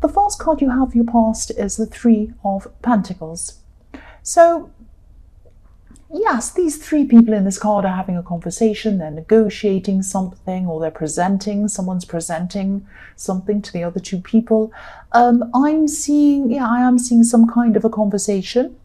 the first card you have for your past is the Three of Pentacles. So yes, these three people in this card are having a conversation, they're negotiating something, or someone's presenting something to the other two people. I am seeing some kind of a conversation.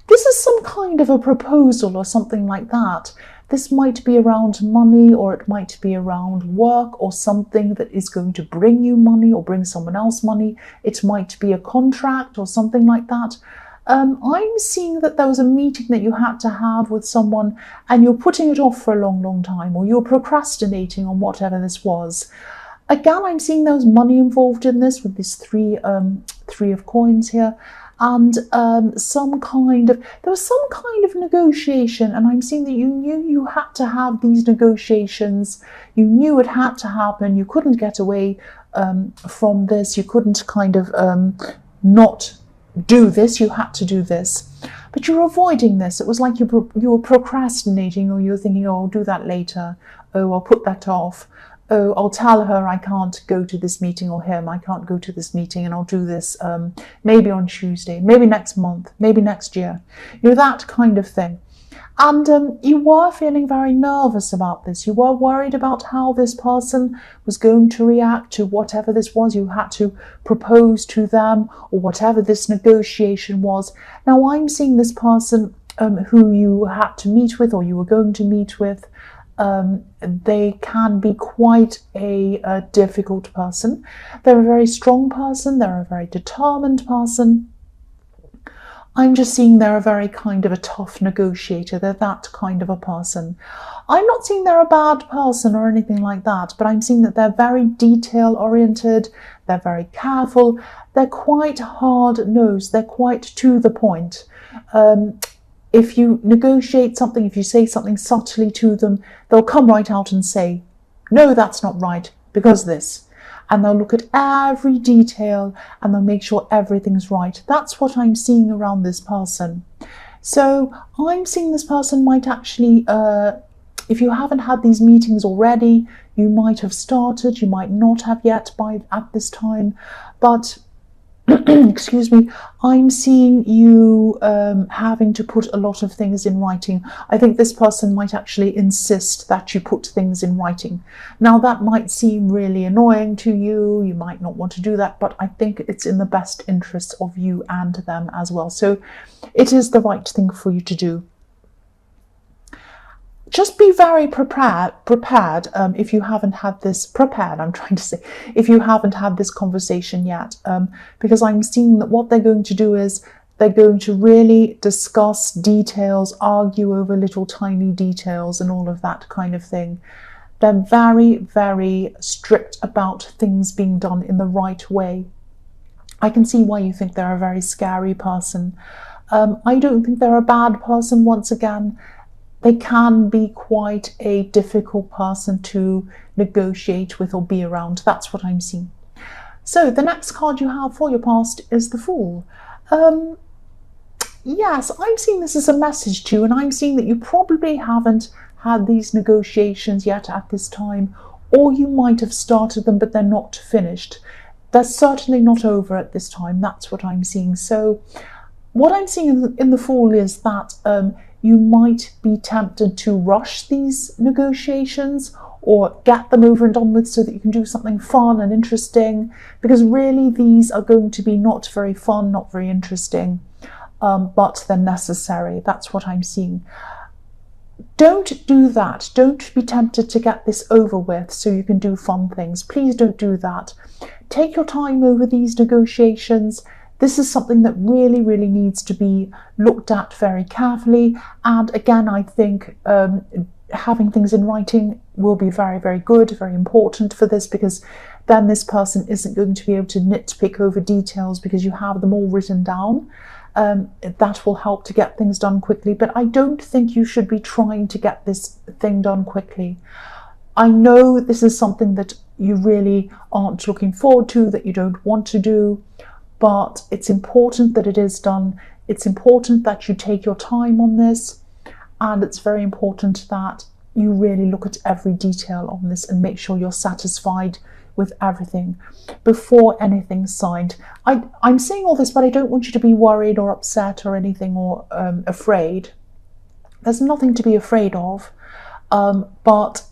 This is some kind of a proposal or something like that. This might be around money, or it might be around work, or something that is going to bring you money or bring someone else money. It might be a contract or something like that. I'm seeing that there was a meeting that you had to have with someone and you're putting it off for a long, long time, or you're procrastinating on whatever this was. Again, I'm seeing there was money involved in this with this three of coins here. And there was some kind of negotiation, and I'm seeing that you knew you had to have these negotiations. You knew it had to happen. You couldn't get away from this. You couldn't kind of not do this. You had to do this, but you're avoiding this. It was like you were procrastinating, or you're thinking, oh, I'll do that later. Oh, I'll put that off. Oh, I'll tell her I can't go to this meeting, or him, I can't go to this meeting, and I'll do this maybe on Tuesday, maybe next month, maybe next year. You know, that kind of thing. And you were feeling very nervous about this. You were worried about how this person was going to react to whatever this was you had to propose to them, or whatever this negotiation was. Now, I'm seeing this person who you had to meet with, or you were going to meet with. They can be quite a difficult person. They're a very strong person. They're a very determined person. I'm just seeing they're a very kind of a tough negotiator. They're that kind of a person. I'm not seeing they're a bad person or anything like that, but I'm seeing that they're very detail oriented. They're very careful. They're quite hard-nosed. They're quite to the point. If you negotiate something, if you say something subtly to them, they'll come right out and say, no, that's not right, because this. And they'll look at every detail and they'll make sure everything's right. That's what I'm seeing around this person. So I'm seeing this person might actually, if you haven't had these meetings already, you might have started, you might not have yet at this time, but excuse me, I'm seeing you having to put a lot of things in writing. I think this person might actually insist that you put things in writing. Now, that might seem really annoying to you. You might not want to do that, but I think it's in the best interests of you and them as well. So it is the right thing for you to do. Just be very prepared if you haven't had this, if you haven't had this conversation yet, because I'm seeing that what they're going to do is they're going to really discuss details, argue over little tiny details and all of that kind of thing. They're very, very strict about things being done in the right way. I can see why you think they're a very scary person. I don't think they're a bad person. Once again, they can be quite a difficult person to negotiate with or be around. That's what I'm seeing. So the next card you have for your past is the Fool. Yes, I'm seeing this as a message to you, and I'm seeing that you probably haven't had these negotiations yet at this time, or you might have started them, but they're not finished. They're certainly not over at this time. That's what I'm seeing. So what I'm seeing in the Fool is that you might be tempted to rush these negotiations or get them over and done with so that you can do something fun and interesting, because really these are going to be not very fun, not very interesting, but they're necessary. That's what I'm seeing. Don't do that. Don't be tempted to get this over with so you can do fun things. Please don't do that. Take your time over these negotiations. This is something that really, really needs to be looked at very carefully. And again, I think having things in writing will be very, very good, very important for this, because then this person isn't going to be able to nitpick over details because you have them all written down. That will help to get things done quickly. But I don't think you should be trying to get this thing done quickly. I know this is something that you really aren't looking forward to, that you don't want to do, but it's important that it is done. It's important that you take your time on this, and it's very important that you really look at every detail on this and make sure you're satisfied with everything before anything's signed. I'm saying all this, but I don't want you to be worried or upset or anything, or afraid. There's nothing to be afraid of, but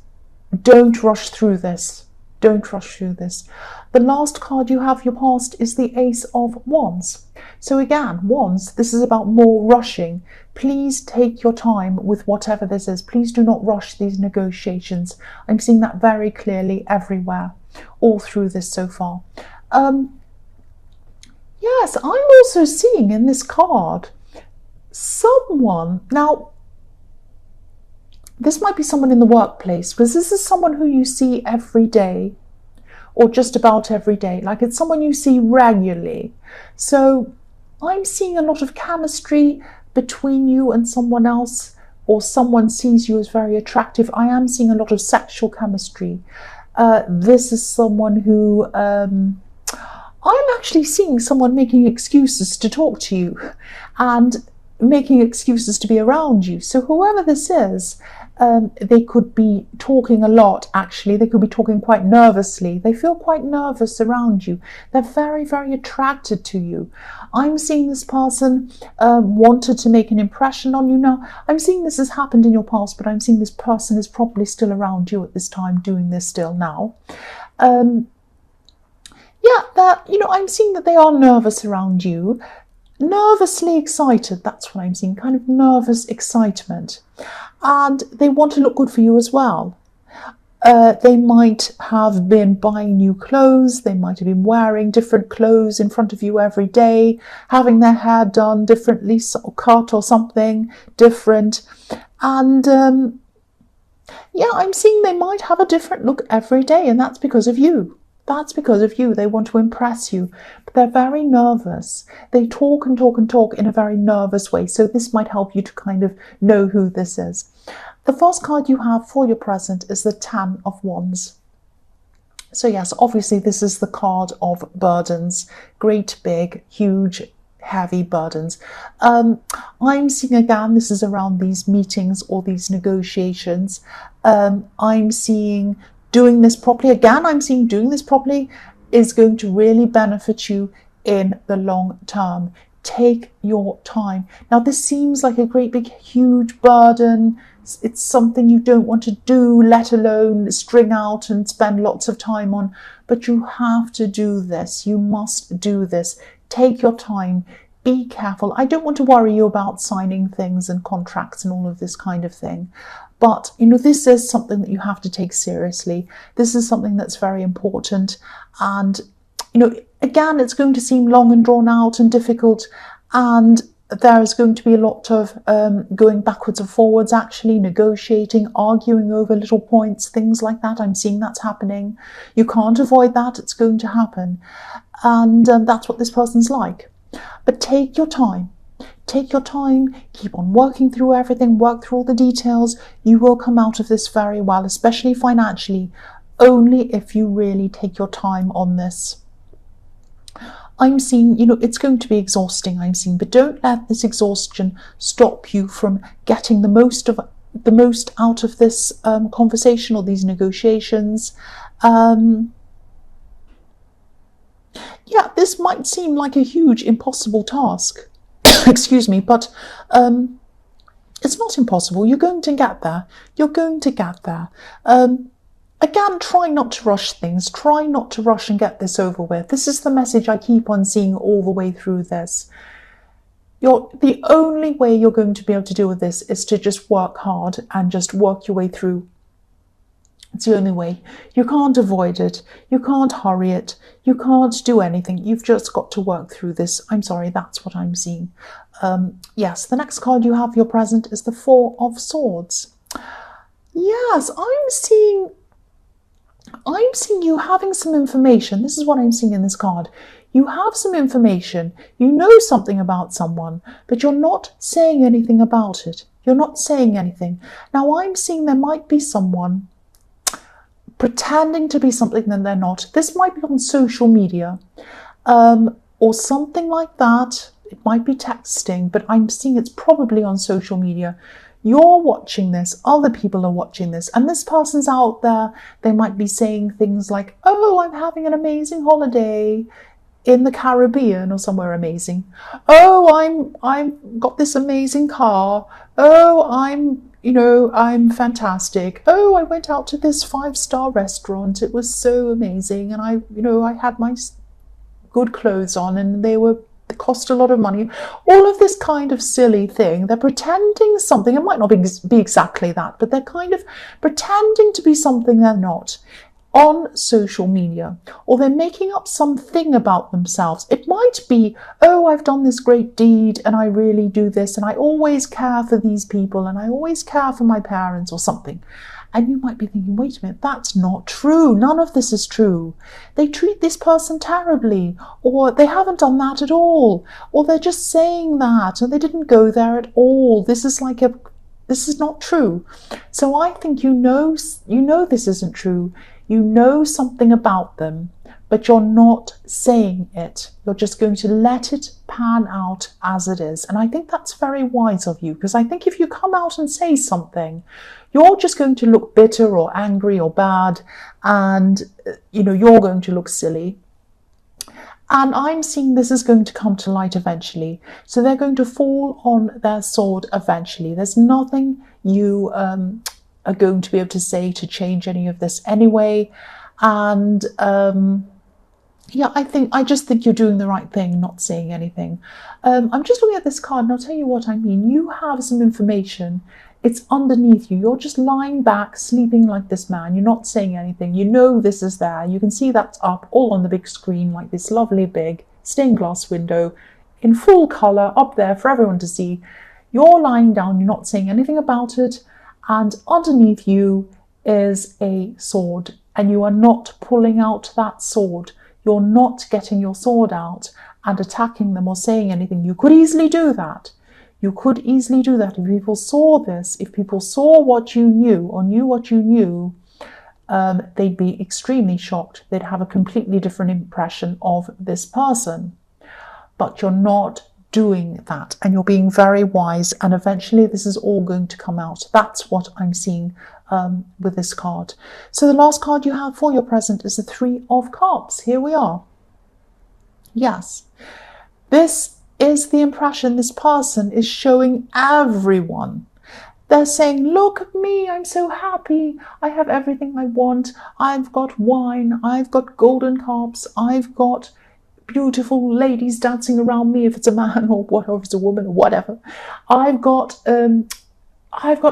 don't rush through this. Don't rush through this. The last card you have, your past, is the Ace of Wands. So again, Wands, this is about more rushing. Please take your time with whatever this is. Please do not rush these negotiations. I'm seeing that very clearly everywhere, all through this so far. Yes, I'm also seeing in this card someone, now this might be someone in the workplace, because this is someone who you see every day, or just about every day. Like, it's someone you see regularly. So I'm seeing a lot of chemistry between you and someone else, or someone sees you as very attractive. I am seeing a lot of sexual chemistry. This is someone who, I'm actually seeing someone making excuses to talk to you and making excuses to be around you. So whoever this is, they could be talking a lot, actually. They could be talking quite nervously. They feel quite nervous around you. They're very, very attracted to you. I'm seeing this person wanted to make an impression on you. Now, I'm seeing this has happened in your past, but I'm seeing this person is probably still around you at this time, doing this still now. I'm seeing that they are nervous around you. Nervously excited, that's what I'm seeing, kind of nervous excitement. And they want to look good for you as well. They might have been buying new clothes, they might have been wearing different clothes in front of you every day, having their hair done differently, or cut or something different. And I'm seeing they might have a different look every day, and that's because of you. That's because of you. They want to impress you, but they're very nervous. They talk and talk and talk in a very nervous way. So this might help you to kind of know who this is. The first card you have for your present is the Ten of Wands. So yes, obviously this is the card of burdens, great, big, huge, heavy burdens. I'm seeing again, this is around these meetings or these negotiations. I'm seeing doing this properly. Again, I'm seeing doing this properly is going to really benefit you in the long term. Take your time. Now, this seems like a great big huge burden. It's something you don't want to do, let alone string out and spend lots of time on. But you have to do this. You must do this. Take your time. Be careful. I don't want to worry you about signing things and contracts and all of this kind of thing. But, this is something that you have to take seriously. This is something that's very important. And, again, it's going to seem long and drawn out and difficult. And there's going to be a lot of going backwards and forwards, actually, negotiating, arguing over little points, things like that. I'm seeing that's happening. You can't avoid that. It's going to happen. And that's what this person's like. But take your time. Take your time, keep on working through everything, work through all the details. You will come out of this very well, especially financially, only if you really take your time on this. I'm seeing, it's going to be exhausting, but don't let this exhaustion stop you from getting the most out of this conversation or these negotiations. This might seem like a huge, impossible task. Excuse me, but it's not impossible. You're going to get there. You're going to get there. Again, try not to rush things. Try not to rush and get this over with. This is the message I keep on seeing all the way through this. The only way you're going to be able to deal with this is to just work hard and just work your way through. It's the only way. You can't avoid it. You can't hurry it. You can't do anything. You've just got to work through this. I'm sorry, that's what I'm seeing. Yes, the next card you have, your present, is the Four of Swords. Yes, I'm seeing you having some information. This is what I'm seeing in this card. You have some information. You know something about someone, but you're not saying anything about it. You're not saying anything. Now, I'm seeing there might be someone pretending to be something that they're not. This might be on social media or something like that. It might be texting, but I'm seeing it's probably on social media. You're watching this, other people are watching this, and this person's out there. They might be saying things like, oh, I'm having an amazing holiday in the Caribbean or somewhere amazing. Oh, I'm got this amazing car. Oh, I'm fantastic. Oh, I went out to this 5-star restaurant. It was so amazing. And I had my good clothes on and they cost a lot of money. All of this kind of silly thing. They're pretending something. It might not be exactly that, but they're kind of pretending to be something they're not on social media, or they're making up something about themselves. It might be, oh, I've done this great deed and I really do this and I always care for these people and I always care for my parents or something. And you might be thinking, wait a minute, that's not true. None of this is true. They treat this person terribly, or they haven't done that at all, or they're just saying that, or they didn't go there at all. This is not true. So I think you know this isn't true. You know something about them, but you're not saying it. You're just going to let it pan out as it is. And I think that's very wise of you, because I think if you come out and say something, you're just going to look bitter or angry or bad, and you're going to look silly. And I'm seeing this is going to come to light eventually. So they're going to fall on their sword eventually. There's nothing you are going to be able to say to change any of this anyway. And I just think you're doing the right thing, not saying anything. I'm just looking at this card and I'll tell you what I mean. You have some information. It's underneath you. You're just lying back, sleeping like this man. You're not saying anything. You know this is there. You can see that's up all on the big screen, like this lovely big stained glass window in full colour up there for everyone to see. You're lying down. You're not saying anything about it. And underneath you is a sword. And you are not pulling out that sword. You're not getting your sword out and attacking them or saying anything. You could easily do that. You could easily do that. If people saw this, if people saw what you knew or knew what you knew, they'd be extremely shocked. They'd have a completely different impression of this person. But you're not doing that, and you're being very wise, and eventually this is all going to come out. That's what I'm seeing with this card. So the last card you have for your present is the 3 of Cups. Here we are. Yes, this is the impression this person is showing everyone. They're saying, look at me, I'm so happy, I have everything I want, I've got wine, I've got golden cups, I've got beautiful ladies dancing around me, if it's a man or whatever, if it's a woman or whatever. I've got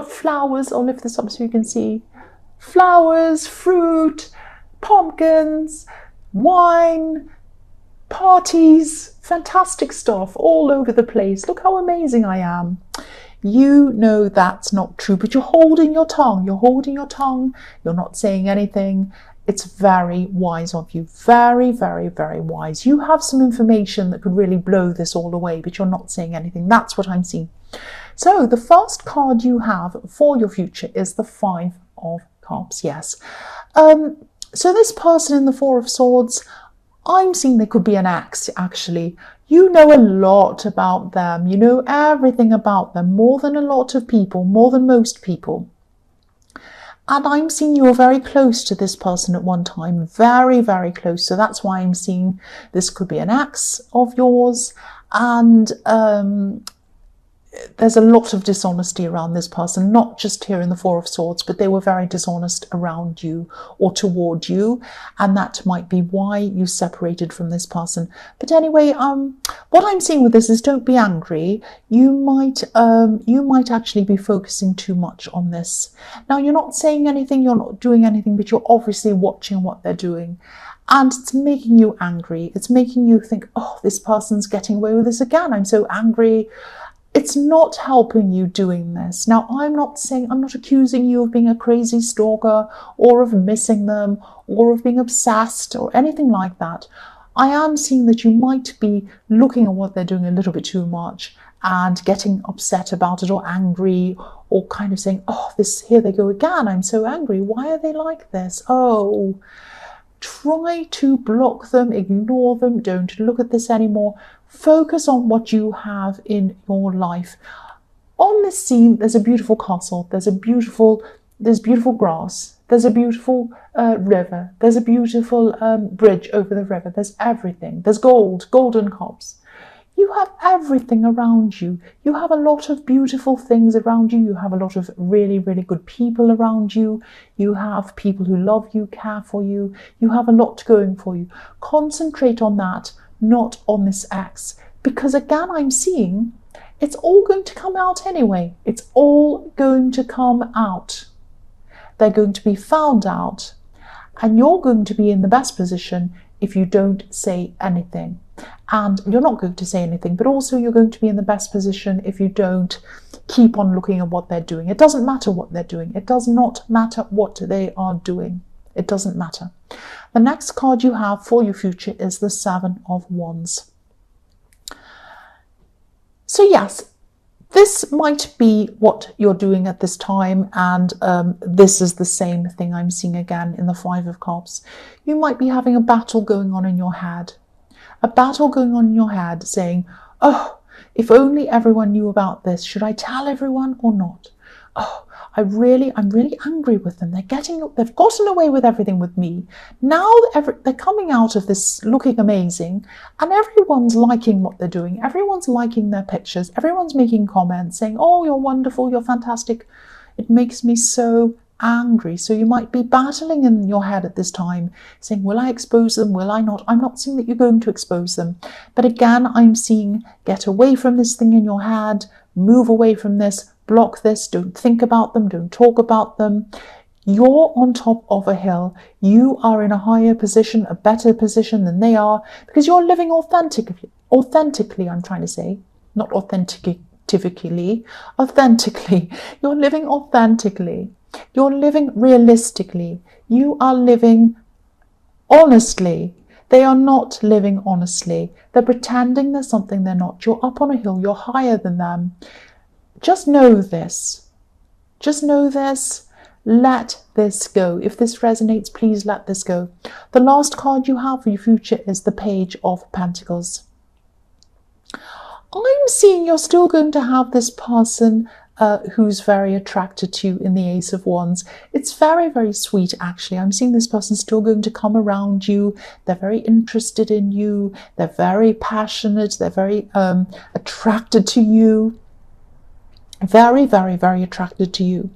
flowers. I'll lift this up so you can see. Flowers, fruit, pumpkins, wine, parties, fantastic stuff all over the place. Look how amazing I am. You know that's not true, but you're holding your tongue. You're holding your tongue. You're not saying anything. It's very wise of you. Very, very, very wise. You have some information that could really blow this all away, but you're not saying anything. That's what I'm seeing. So the first card you have for your future is the 5 of Cups. Yes. So this person in the 4 of Swords, I'm seeing there could be an ex, actually. You know a lot about them. You know everything about them, more than a lot of people, more than most people. And I'm seeing you were very close to this person at one time, very, very close. So that's why I'm seeing this could be an ex of yours. And there's a lot of dishonesty around this person, not just here in the 4 of Swords, but they were very dishonest around you or toward you. And that might be why you separated from this person. But anyway, what I'm seeing with this is don't be angry. You might actually be focusing too much on this. Now, you're not saying anything, you're not doing anything, but you're obviously watching what they're doing. And it's making you angry. It's making you think, oh, this person's getting away with this again. I'm so angry. It's not helping you doing this. Now, I'm not accusing you of being a crazy stalker or of missing them or of being obsessed or anything like that. I am seeing that you might be looking at what they're doing a little bit too much and getting upset about it or angry or kind of saying, oh, here they go again. I'm so angry. Why are they like this? Oh, try to block them, ignore them. Don't look at this anymore. Focus on what you have in your life. On this scene, there's a beautiful castle, there's beautiful grass, there's a beautiful river, there's a beautiful bridge over the river, there's everything, there's golden cups. You have everything around you. You have a lot of beautiful things around you. You have a lot of really, really good people around you. You have people who love you, care for you. You have a lot going for you. Concentrate on that, not on this ex. Because again, I'm seeing it's all going to come out anyway. It's all going to come out. They're going to be found out. And you're going to be in the best position if you don't say anything. And you're not going to say anything, but also you're going to be in the best position if you don't keep on looking at what they're doing. It doesn't matter what they're doing. It does not matter what they are doing. It doesn't matter. The next card you have for your future is the Seven of Wands. So yes, this might be what you're doing at this time, and this is the same thing I'm seeing again in the Five of Cups. You might be having a battle going on in your head. A battle going on in your head saying, oh, if only everyone knew about this. Should I tell everyone or not? Oh, I'm really angry with them. They've gotten away with everything with me. Now they're coming out of this looking amazing, and everyone's liking what they're doing. Everyone's liking their pictures. Everyone's making comments saying, oh, you're wonderful, you're fantastic. It makes me so angry. So you might be battling in your head at this time, saying, will I expose them? Will I not? I'm not saying that you're going to expose them. But again, I'm seeing get away from this thing in your head, move away from this, block this, don't think about them, don't talk about them. You're on top of a hill. You are in a higher position, a better position than they are, because you're living authentically, I'm trying to say, not authentically. You're living authentically. You're living realistically. You are living honestly. They are not living honestly. They're pretending they're something they're not. You're up on a hill. You're higher than them. Just know this. Just know this. Let this go. If this resonates, please let this go. The last card you have for your future is the Page of Pentacles. I'm seeing you're still going to have this person who's very attracted to you in the Ace of Wands. It's very, very sweet, actually. I'm seeing this person still going to come around you. They're very interested in you. They're very passionate. They're very attracted to you. Very, very, very attracted to you.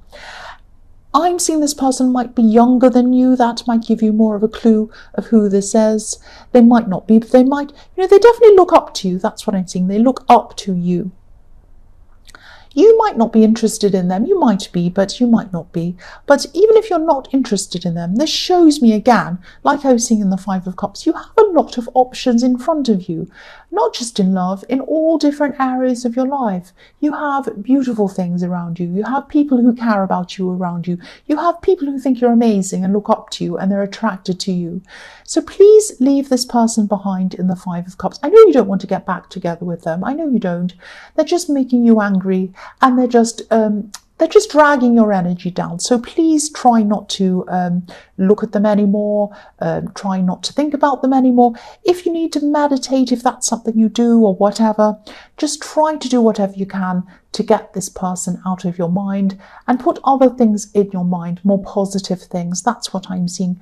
I'm seeing this person might be younger than you. That might give you more of a clue of who this is. They might not be, but they might, they definitely look up to you. That's what I'm seeing. They look up to you. You might not be interested in them. You might be, but you might not be. But even if you're not interested in them, this shows me again, like I was seeing in the Five of Cups, you have a lot of options in front of you. Not just in love, in all different areas of your life. You have beautiful things around you. You have people who care about you around you. You have people who think you're amazing and look up to you and they're attracted to you. So please leave this person behind in the Five of Cups. I know you don't want to get back together with them. I know you don't. They're just making you angry, and they're just dragging your energy down. So please try not to look at them anymore. Try not to think about them anymore. If you need to meditate, if that's something you do or whatever, just try to do whatever you can to get this person out of your mind and put other things in your mind, more positive things. That's what I'm seeing.